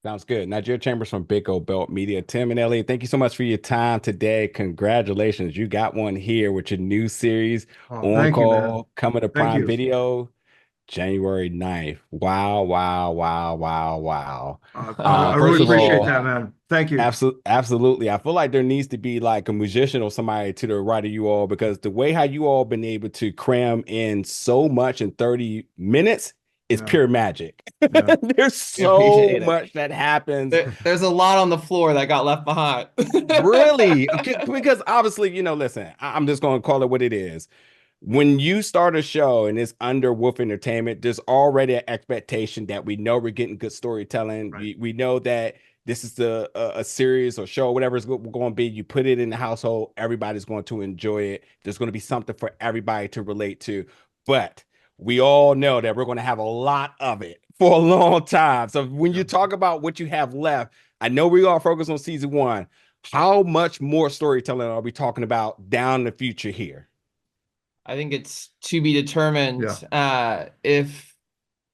Sounds good. Nigeria Chambers from Big O Belt Media. Tim and Elliot, thank you so much for your time today. Congratulations. You got one here with your new series, Oh, On thank you, man. Call, coming to Thank Prime you. Video, January 9th. Wow, wow, wow, wow, wow. I First really of appreciate all, that, man. Thank you. absolutely. I feel like there needs to be like a musician or somebody to the right of you all because the way how you all been able to cram in so much in 30 minutes is Yeah, pure magic. yeah. There's We so appreciate it. much that happens. There's a lot on the floor that got left behind. Really? Because obviously, listen, I'm just going to call it what it is. When you start a show and it's under Wolf Entertainment, there's already an expectation that we know we're getting good storytelling. Right. We know that this is a series or show, whatever it's going to be. You put it in the household, everybody's going to enjoy it. There's going to be something for everybody to relate to. But we all know that we're going to have a lot of it for a long time. So when Yeah. you talk about what you have left, I know we are focused on season one. How much more storytelling are we talking about down the future here? I think it's to be determined. Yeah. If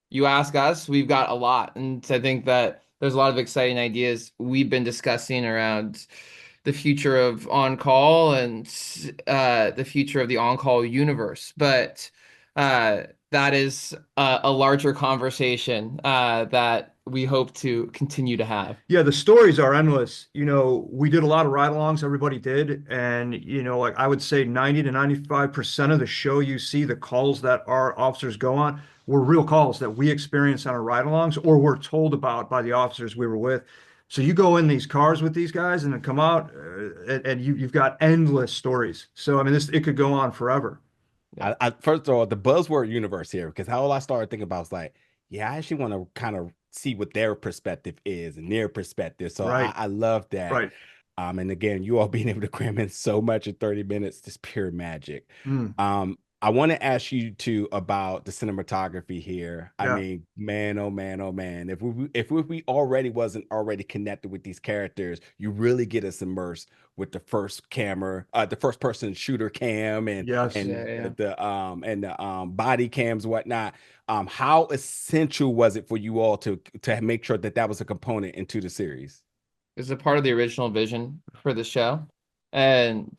you ask us, we've got a lot. And I think that there's a lot of exciting ideas we've been discussing around the future of on call and the future of the on call universe. But that is a larger conversation that we hope to continue to have. Yeah, the stories are endless. We did a lot of ride-alongs, everybody did. And, like I would say 90 to 95% of the show you see, the calls that our officers go on, were real calls that we experienced on our ride-alongs or were told about by the officers we were with. So you go in these cars with these guys and then come out and you've got endless stories. So, I mean, it could go on forever. Yeah. First of all, the buzzword universe here, because how I started thinking about was like, yeah, I actually want to kind of see what their perspective is and their perspective. So I, Right, I love that. right. And again, you all being able to cram in so much in 30 minutes, just pure magic. Mm, I want to ask you too about the cinematography here. I yeah. mean, man, oh man, oh man. If we already wasn't already connected with these characters, you really get us immersed with the first camera, the first person shooter cam and Yes. Yeah, and yeah. the body cams, whatnot. How essential was it for you all to make sure that that was a component into the series? It's a part of the original vision for the show. And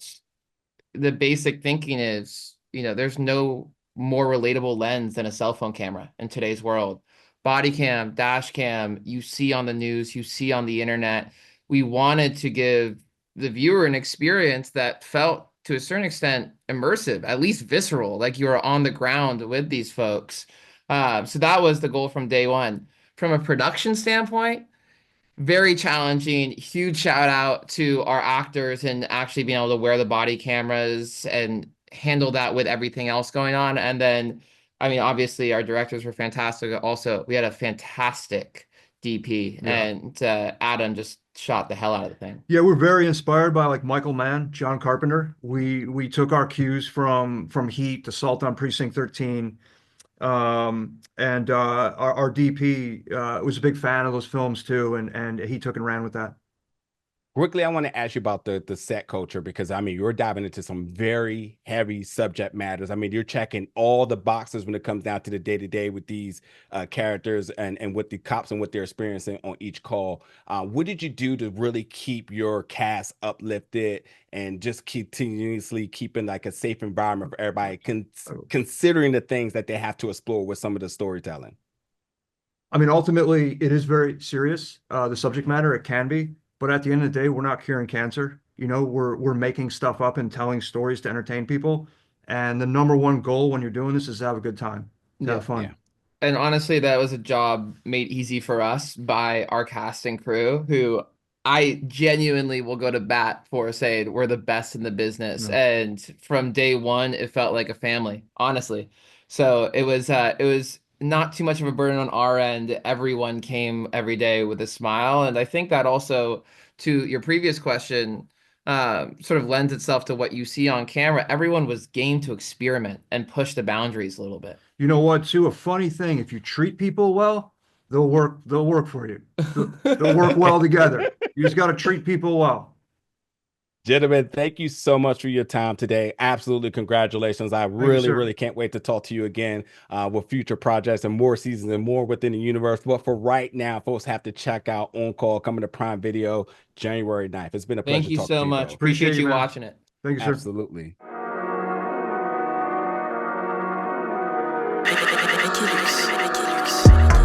the basic thinking is, there's no more relatable lens than a cell phone camera in today's world. Body cam, dash cam, you see on the news, you see on the internet. We wanted to give the viewer an experience that felt to a certain extent immersive, at least visceral, like you were on the ground with these folks. So that was the goal from day one. From a production standpoint, very challenging. Huge shout out to our actors and actually being able to wear the body cameras and handle that with everything else going on. And then, I mean, obviously, our directors were fantastic. Also, we had a fantastic DP, Yeah. and Adam just shot the hell out of the thing. Yeah, we're very inspired by like Michael Mann, John Carpenter. We took our cues from Heat, Assault on Precinct 13, and our DP was a big fan of those films too, and he took and ran with that. Quickly, I want to ask you about the set culture because I mean you're diving into some very heavy subject matters. I mean you're checking all the boxes when it comes down to the day to day with these characters and with the cops and what they're experiencing on each call. What did you do to really keep your cast uplifted and just continuously keeping like a safe environment for everybody, considering the things that they have to explore with some of the storytelling? I mean, ultimately, it is very serious, the subject matter. It can be, but at the end of the day, we're not curing cancer. We're making stuff up and telling stories to entertain people. And the number one goal when you're doing this is to have a good time, to have Yeah. Yeah. fun. And honestly, that was a job made easy for us by our cast and crew, who I genuinely will go to bat for saying we're the best in the business. No. And from day one, it felt like a family, honestly. So it was not too much of a burden on our end. Everyone came every day with a smile. And I think that also, to your previous question, sort of lends itself to what you see on camera. Everyone was game to experiment and push the boundaries a little bit. You know what, too? A funny thing, if you treat people well, they'll work for you. They'll work well together. You just got to treat people well. Gentlemen, thank you so much for your time today. Absolutely, congratulations. I really, sir. really can't wait to talk to you again with future projects and more seasons and more within the universe. But for right now, folks have to check out On Call coming to Prime Video January 9th. It's been a Thank pleasure you talking so to you, much. bro. Appreciate you man. watching it. Thank you, sir. Absolutely. Verité.